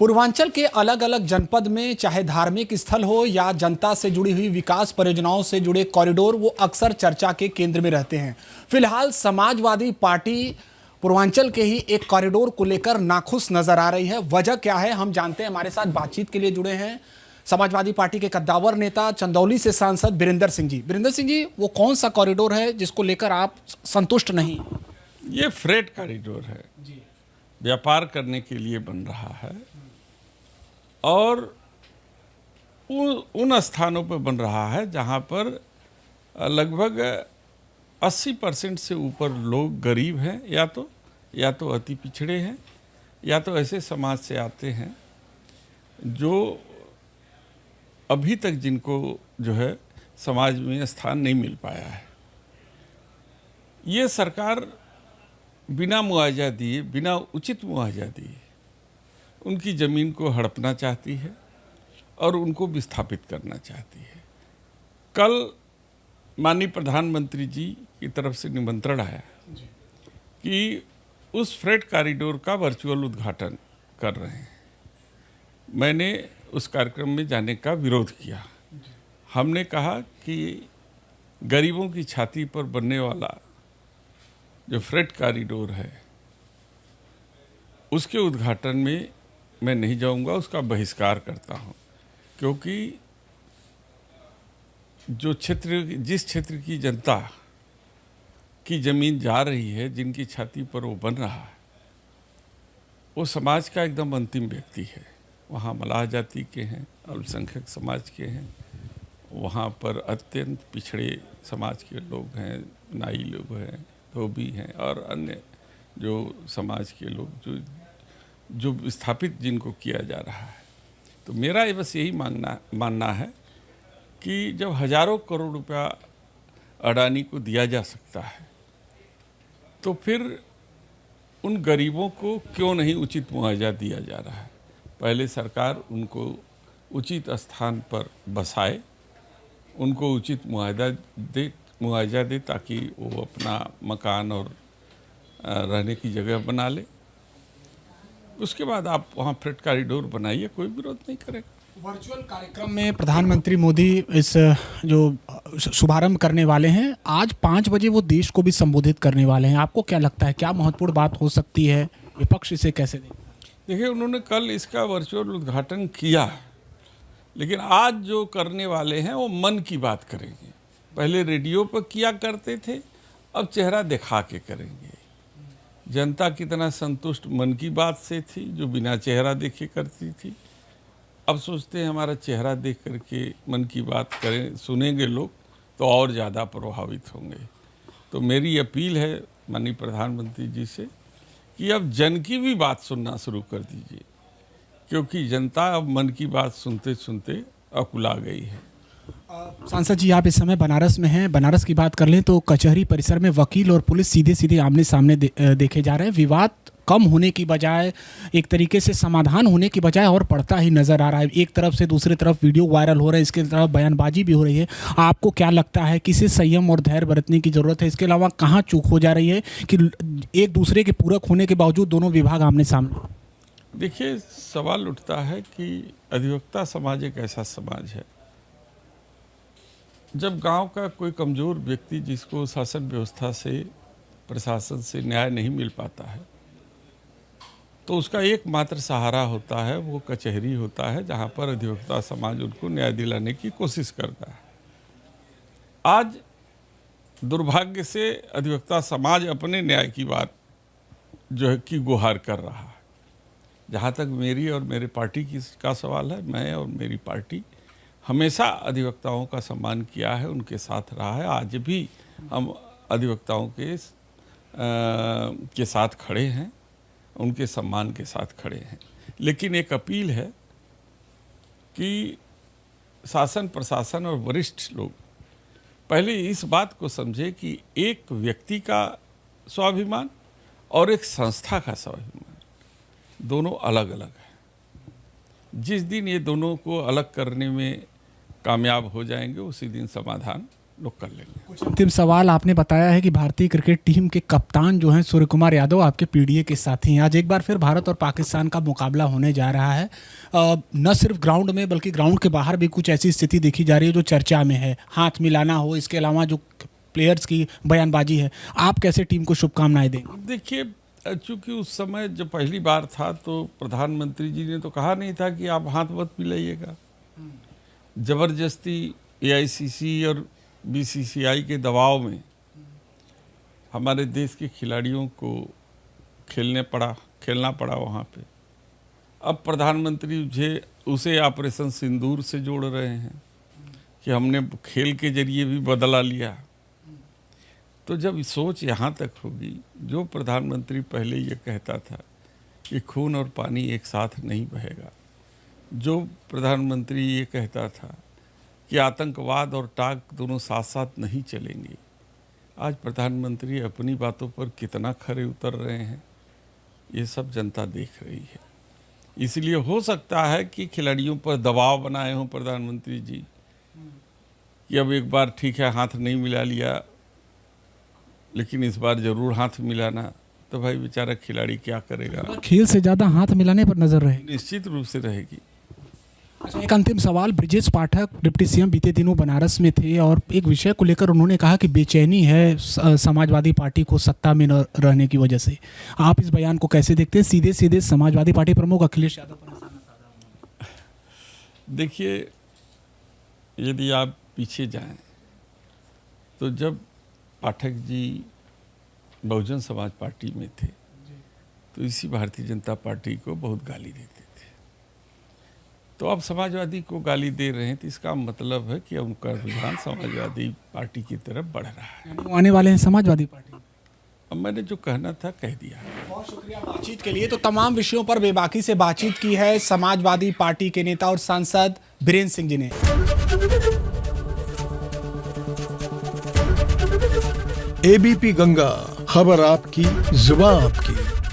पूर्वांचल के अलग अलग जनपद में चाहे धार्मिक स्थल हो या जनता से जुड़ी हुई विकास परियोजनाओं से जुड़े कॉरिडोर, वो अक्सर चर्चा के केंद्र में रहते हैं। फिलहाल समाजवादी पार्टी पूर्वांचल के ही एक कॉरिडोर को लेकर नाखुश नजर आ रही है। वजह क्या है, हम जानते हैं। हमारे साथ बातचीत के लिए जुड़े हैं समाजवादी पार्टी के कद्दावर नेता, चंदौली से सांसद बीरेंद्र सिंह जी। बीरेंद्र सिंह जी, वो कौन सा कॉरिडोर है जिसको लेकर आप संतुष्ट नहीं? ये फ्रेट कॉरिडोर है जी, व्यापार करने के लिए बन रहा है और उन स्थानों पर बन रहा है जहां पर लगभग 80% से ऊपर लोग गरीब हैं, या तो अति पिछड़े हैं, या तो ऐसे समाज से आते हैं जो अभी तक जिनको जो है समाज में स्थान नहीं मिल पाया है। ये सरकार बिना मुआवजा दिए, बिना उचित मुआवजा दिए उनकी ज़मीन को हड़पना चाहती है और उनको विस्थापित करना चाहती है। कल माननीय प्रधानमंत्री जी की तरफ से निमंत्रण आया कि उस फ्रेट कॉरिडोर का वर्चुअल उद्घाटन कर रहे हैं। मैंने उस कार्यक्रम में जाने का विरोध किया। हमने कहा कि गरीबों की छाती पर बनने वाला जो फ्रेट कॉरिडोर है उसके उद्घाटन में मैं नहीं जाऊंगा, उसका बहिष्कार करता हूं, क्योंकि जिस क्षेत्र की जनता की ज़मीन जा रही है, जिनकी छाती पर वो बन रहा है, वो समाज का एकदम अंतिम व्यक्ति है। वहाँ मलाह जाति के हैं, अल्पसंख्यक समाज के हैं, वहाँ पर अत्यंत पिछड़े समाज के लोग हैं, नाई लोग हैं, धोबी हैं और अन्य जो समाज के लोग जो विस्थापित जिनको किया जा रहा है। तो मेरा बस यही मानना है कि जब हजारों करोड़ रुपया अडानी को दिया जा सकता है तो फिर उन गरीबों को क्यों नहीं उचित मुआवजा दिया जा रहा है। पहले सरकार उनको उचित स्थान पर बसाए, उनको उचित मुआवजा दे ताकि वो अपना मकान और रहने की जगह बना ले। उसके बाद आप वहाँ फ्रेट कॉरिडोर बनाइए, कोई विरोध नहीं करेगा। वर्चुअल कार्यक्रम में प्रधानमंत्री मोदी इस जो शुभारंभ करने वाले हैं, आज 5 बजे वो देश को भी संबोधित करने वाले हैं। आपको क्या लगता है, क्या महत्वपूर्ण बात हो सकती है? विपक्ष इसे कैसे देखें? देखिए, उन्होंने कल इसका वर्चुअल उद्घाटन किया, लेकिन आज जो करने वाले हैं वो मन की बात करेंगे। पहले रेडियो पर किया करते थे, अब चेहरा दिखा के करेंगे। जनता कितना संतुष्ट मन की बात से थी, जो बिना चेहरा देखे करती थी। अब सोचते हैं हमारा चेहरा देख करके मन की बात करें, सुनेंगे लोग तो और ज़्यादा प्रभावित होंगे। तो मेरी अपील है माननीय प्रधानमंत्री जी से कि अब जन की भी बात सुनना शुरू कर दीजिए, क्योंकि जनता अब मन की बात सुनते सुनते अकुला गई है। सांसद जी, आप इस समय बनारस में हैं। बनारस की बात कर लें तो कचहरी परिसर में वकील और पुलिस सीधे सीधे आमने सामने देखे जा रहे हैं। विवाद कम होने की बजाय, एक तरीके से समाधान होने की बजाय और बढ़ता ही नजर आ रहा है। एक तरफ से दूसरी तरफ वीडियो वायरल हो रहा है, इसके तरफ बयानबाजी भी हो रही है। आपको क्या लगता है, किसे संयम और धैर्य बरतने की जरूरत है? इसके अलावा कहाँ चूक हो जा रही है कि एक दूसरे के पूरक होने के बावजूद दोनों विभाग आमने सामने? देखिए, सवाल उठता है कि अधिवक्ता समाज एक ऐसा समाज है, जब गांव का कोई कमज़ोर व्यक्ति जिसको शासन व्यवस्था से, प्रशासन से न्याय नहीं मिल पाता है, तो उसका एकमात्र सहारा होता है वो कचहरी होता है, जहां पर अधिवक्ता समाज उनको न्याय दिलाने की कोशिश करता है। आज दुर्भाग्य से अधिवक्ता समाज अपने न्याय की बात जो है कि गुहार कर रहा है। जहाँ तक मेरी और मेरे पार्टी का सवाल है, मैं और मेरी पार्टी हमेशा अधिवक्ताओं का सम्मान किया है, उनके साथ रहा है। आज भी हम अधिवक्ताओं के साथ खड़े हैं, उनके सम्मान के साथ खड़े हैं। लेकिन एक अपील है कि शासन, प्रशासन और वरिष्ठ लोग पहले इस बात को समझे कि एक व्यक्ति का स्वाभिमान और एक संस्था का स्वाभिमान दोनों अलग अलग है। जिस दिन ये दोनों को अलग करने में कामयाब हो जाएंगे, उसी दिन समाधान लोग कर लेंगे। कुछ अंतिम सवाल, आपने बताया है कि भारतीय क्रिकेट टीम के कप्तान जो हैं सूर्य कुमार यादव आपके पीडीए के साथी हैं। आज एक बार फिर भारत और पाकिस्तान का मुकाबला होने जा रहा है। न सिर्फ ग्राउंड में बल्कि ग्राउंड के बाहर भी कुछ ऐसी स्थिति देखी जा रही है जो चर्चा में है, हाथ मिलाना हो, इसके अलावा जो प्लेयर्स की बयानबाजी है। आप कैसे टीम को शुभकामनाएं देंगे? देखिए, चूंकि उस समय जब पहली बार था तो प्रधानमंत्री जी ने तो कहा नहीं था कि आप हाथ मत मिलाइएगा। जबरदस्ती एआईसीसी और बीसीसीआई के दबाव में हमारे देश के खिलाड़ियों को खेलना पड़ा वहाँ पे। अब प्रधानमंत्री उसे ऑपरेशन सिंदूर से जोड़ रहे हैं कि हमने खेल के जरिए भी बदला लिया। तो जब सोच यहाँ तक होगी, जो प्रधानमंत्री पहले ये कहता था कि खून और पानी एक साथ नहीं बहेगा, जो प्रधानमंत्री ये कहता था कि आतंकवाद और टाक दोनों साथ साथ नहीं चलेंगे, आज प्रधानमंत्री अपनी बातों पर कितना खरे उतर रहे हैं, ये सब जनता देख रही है। इसलिए हो सकता है कि खिलाड़ियों पर दबाव बनाए हों प्रधानमंत्री जी कि अब एक बार ठीक है हाथ नहीं मिला लिया, लेकिन इस बार जरूर हाथ मिलाना। तो भाई बेचारा खिलाड़ी क्या करेगा? खेल से ज़्यादा हाथ मिलाने पर नजर रहेगी। निश्चित रूप से रहेगी। अच्छा, एक अंतिम सवाल, ब्रिजेश पाठक डिप्टी सीएम बीते दिनों बनारस में थे और एक विषय को लेकर उन्होंने कहा कि बेचैनी है समाजवादी पार्टी को सत्ता में न रहने की वजह से। आप इस बयान को कैसे देखते हैं? सीधे सीधे समाजवादी पार्टी प्रमुख अखिलेश यादव पर निशाना साधा। देखिए, यदि आप पीछे जाएं तो जब पाठक जी बहुजन समाज पार्टी में थे तो इसी भारतीय जनता पार्टी को बहुत गाली देते थे। तो अब समाजवादी को गाली दे रहे हैं तो इसका मतलब है कि उनका रुझान समाजवादी पार्टी की तरफ बढ़ रहा है। वो आने वाले हैं समाजवादी पार्टी। अब मैंने जो कहना था कह दिया। बहुत शुक्रिया बातचीत के लिए। तो तमाम विषयों पर बेबाकी से बातचीत की है समाजवादी पार्टी के नेता और सांसद बीरेंद्र सिंह जी ने। एबीपी गंगा, खबर आपकी, जुबान आपकी।